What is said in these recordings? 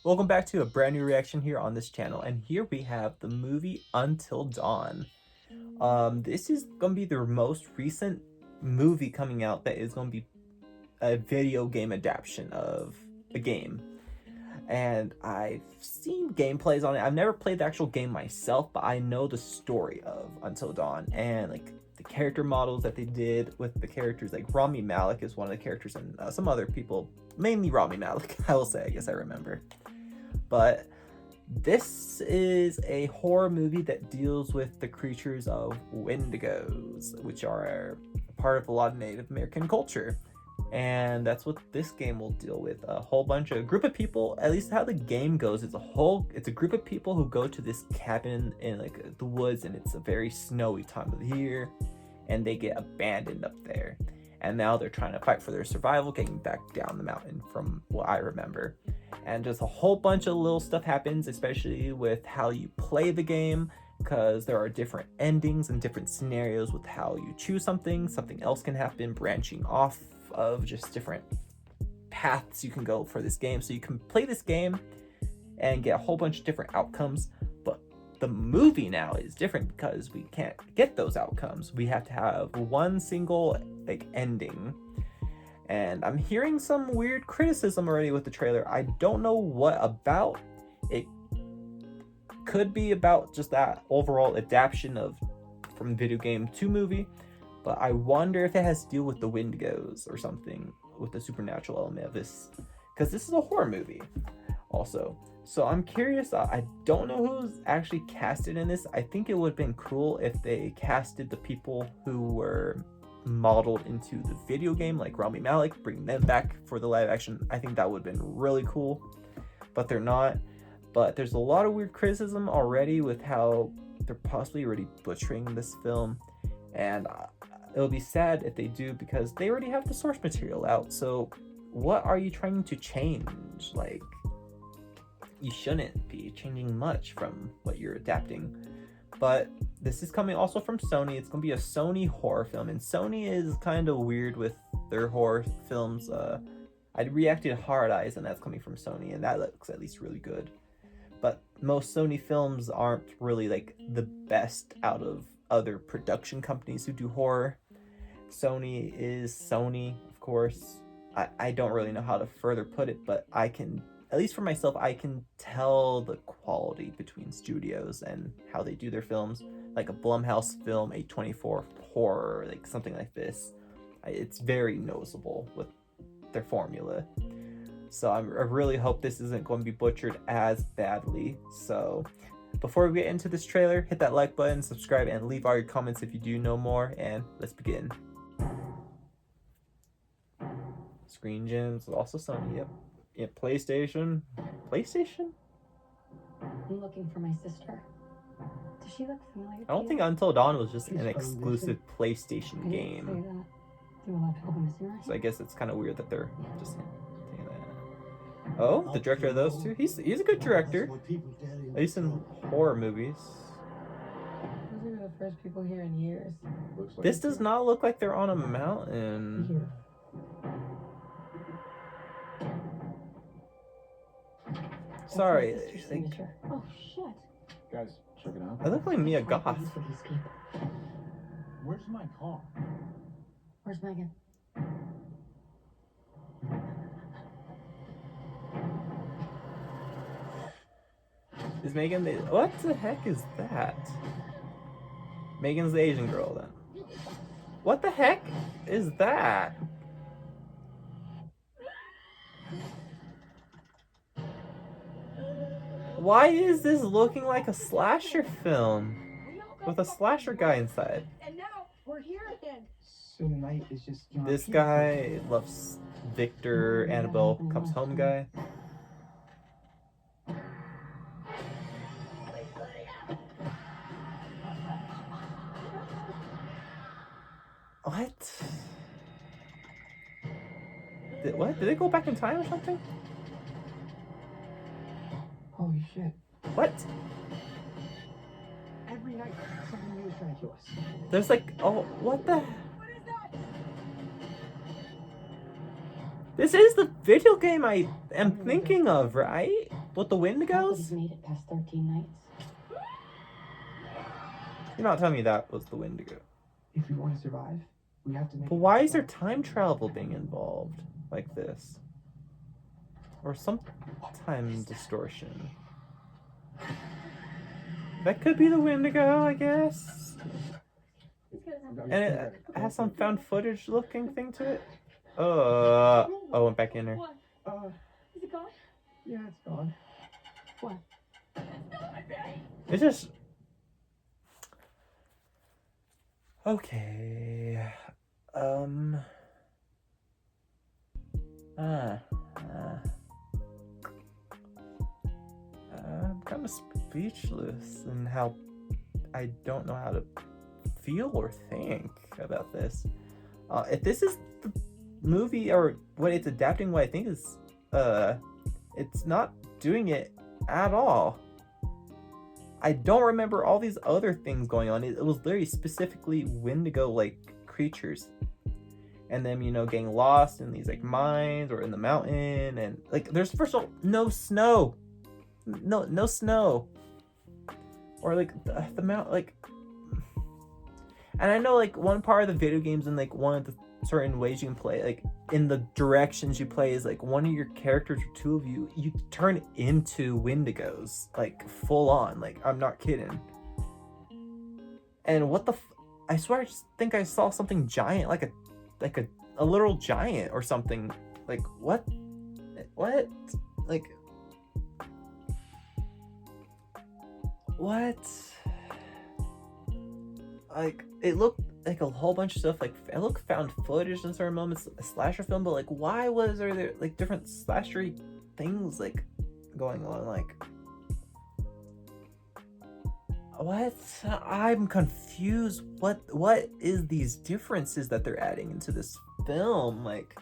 Welcome back to a brand new reaction here on this channel, and here we have the movie Until Dawn. This is gonna be the most recent movie coming out that is gonna be a video game adaptation of a game. And I've seen gameplays on it. I've never played the actual game myself, but I know the story of Until Dawn and like the character models that they did with the characters. Like Rami Malek is one of the characters, and some other people, mainly Rami Malek, I will say. I guess I remember. But this is a horror movie that deals with the creatures of Wendigos, which are part of a lot of Native American culture. And that's what this game will deal with. A whole bunch of group of people, at least how the game goes, it's a group of people who go to this cabin in like the woods, and it's a very snowy time of the year, and they get abandoned up there. And now they're trying to fight for their survival, getting back down the mountain from what I remember. And just a whole bunch of little stuff happens, especially with how you play the game, because there are different endings and different scenarios with how you choose something. Something else can happen, branching off of just different paths you can go for this game. So you can play this game and get a whole bunch of different outcomes, but the movie now is different because we can't get those outcomes. We have to have one single like ending. And I'm hearing some weird criticism already with the trailer. I don't know what about. It could be about just that overall adaptation of from video game to movie, but I wonder if it has to deal with the Wendigos or something with the supernatural element of this, because this is a horror movie also. So I'm curious. I don't know who's actually casted in this. I think it would have been cool if they casted the people who were modeled into the video game, like Rami Malek, bring them back for the live action. I think that would have been really cool, but they're not. But there's a lot of weird criticism already with how they're possibly already butchering this film, and it'll be sad if they do, because they already have the source material out. So what are you trying to change? Like, you shouldn't be changing much from what you're adapting. But this is coming also from Sony. It's gonna be a Sony horror film, and Sony is kind of weird with their horror films. I reacted Hard Eyes, and that's coming from Sony, and that looks at least really good. But most Sony films aren't really like the best out of other production companies who do horror. Sony is Sony, of course. I don't really know how to further put it, but I can, at least for myself, I can tell the quality between studios and how they do their films. Like a Blumhouse film, A24 horror, like something like this. It's very noticeable with their formula. So I really hope this isn't going to be butchered as badly. So before we get into this trailer, hit that like button, subscribe, and leave all your comments if you do know more, and let's begin. Screen Gems, also Sony, yep. Yep, PlayStation? I'm looking for my sister. Does she look familiar? I don't think Until Dawn was just an exclusive PlayStation game. So I guess it's kind of weird that they're just saying that. Oh, the director of those two? He's a good director. At least in horror movies. Those are the first people here in years. This does not look like they're on a mountain. Sorry. Oh shit. Guys, check it out. I look like Mia Goth. Where's my car? Where's Megan? Is Megan the... What the heck is that? Megan's the Asian girl then. What the heck is that? Why is this looking like a slasher film with a slasher guy inside? And now we're here again. So tonight is just This guy loves Victor, Annabelle Comes Home guy. What? What? Did they go back in time or something? Holy shit. What? Every night something new is trying to kill us. There's like, oh, what the? What is that? This is the video game I am thinking of, right? With the Wendigos? Nobody's made it past 13 nights. You're not telling me that was the Wendigo. If we want to survive, we have to make. But why is there time travel being involved like this? Or some time distortion? That could be the Wendigo, I guess. And it has some found footage looking thing to it. Oh, went back in there. What? Is it gone? Yeah, it's gone. What? It's just okay. I'm kind of speechless in how I don't know how to feel or think about this. If this is the movie or what it's adapting, what I think is, it's not doing it at all. I don't remember all these other things going on. It was literally specifically Wendigo-like creatures. And them, you know, getting lost in these, like, mines or in the mountain. And, like, there's, first of all, no snow. No snow. Or, like, the mountain, like... And I know, like, one part of the video games and, like, one of the certain ways you can play, like, in the directions you play is, like, one of your characters or two of you turn into Wendigos. Like, full on. Like, I'm not kidding. And what the I swear I just think I saw something giant, like a literal giant or something. Like, what? Like, what? Like, it looked like a whole bunch of stuff. Like, it looked found footage in certain moments, a slasher film, but, like, why was there, like, different slashery things, like, going on? Like, what? I'm confused. What is these differences that they're adding into this film? Like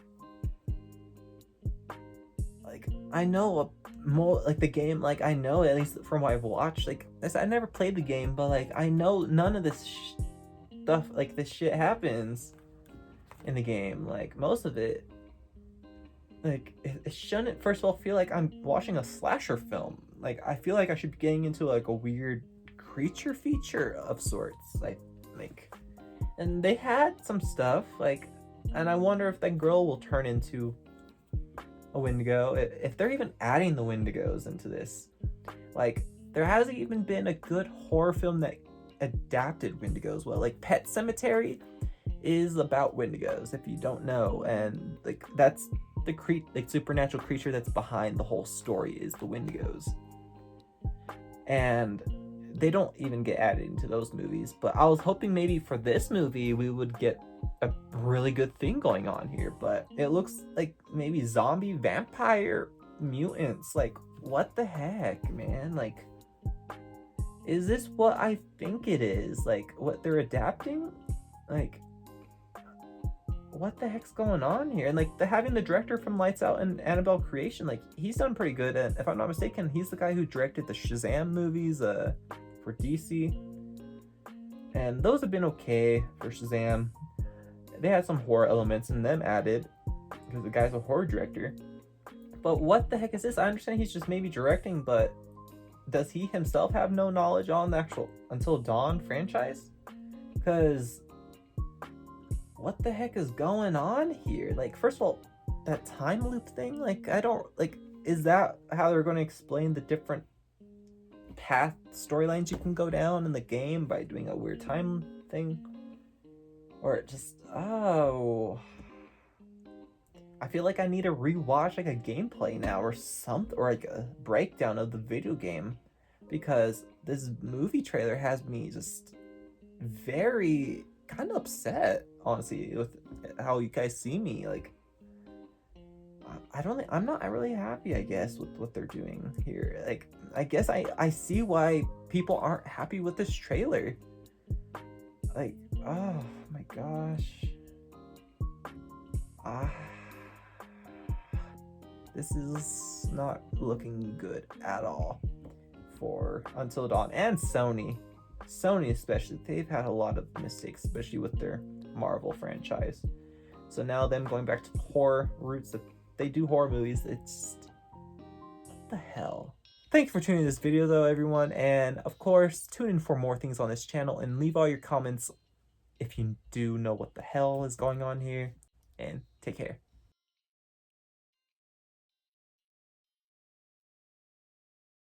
I know more, like, the game, like, I know, at least from what I've watched, like, I never played the game, but, like, I know none of this stuff, like, this shit happens in the game. Like, most of it, like, it shouldn't, first of all, feel like I'm watching a slasher film. Like, I feel like I should be getting into, like, a weird creature feature of sorts. Like, and they had some stuff, like, and I wonder if that girl will turn into a Wendigo, if they're even adding the Wendigos into this. Like, there hasn't even been a good horror film that adapted Wendigos well. Like, Pet Cemetery is about Wendigos, if you don't know, and, like, that's the supernatural creature that's behind the whole story is the Wendigos. And they don't even get added into those movies, but I was hoping maybe for this movie we would get a really good thing going on here, but it looks like maybe zombie vampire mutants. Like, what the heck, man? Like, is this what I think it is? Like, what they're adapting? Like, what the heck's going on here? And, like, having the director from Lights Out and Annabelle Creation, like, he's done pretty good. And if I'm not mistaken, he's the guy who directed the Shazam movies for DC, and those have been okay for Shazam. They had some horror elements in them added because the guy's a horror director. But what the heck is this? I understand he's just maybe directing, but does he himself have no knowledge on the actual Until Dawn franchise? Because what the heck is going on here? Like, first of all, that time loop thing, like, I don't, like, is that how they're going to explain the different path storylines you can go down in the game by doing a weird time thing? Or just, I feel like I need to rewatch, like, a gameplay now or something, or like a breakdown of the video game, because this movie trailer has me just very kind of upset, honestly, with how you guys see me. Like, I'm not really happy, I guess, with what they're doing here. Like, I guess I see why people aren't happy with this trailer. Like, oh my gosh. This is not looking good at all for Until Dawn and Sony. Sony especially, they've had a lot of mistakes, especially with their Marvel franchise. So now them going back to horror roots, that they do horror movies, it's, what the hell? Thank you for tuning in this video though, everyone, and of course, tune in for more things on this channel and leave all your comments if you do know what the hell is going on here, and take care.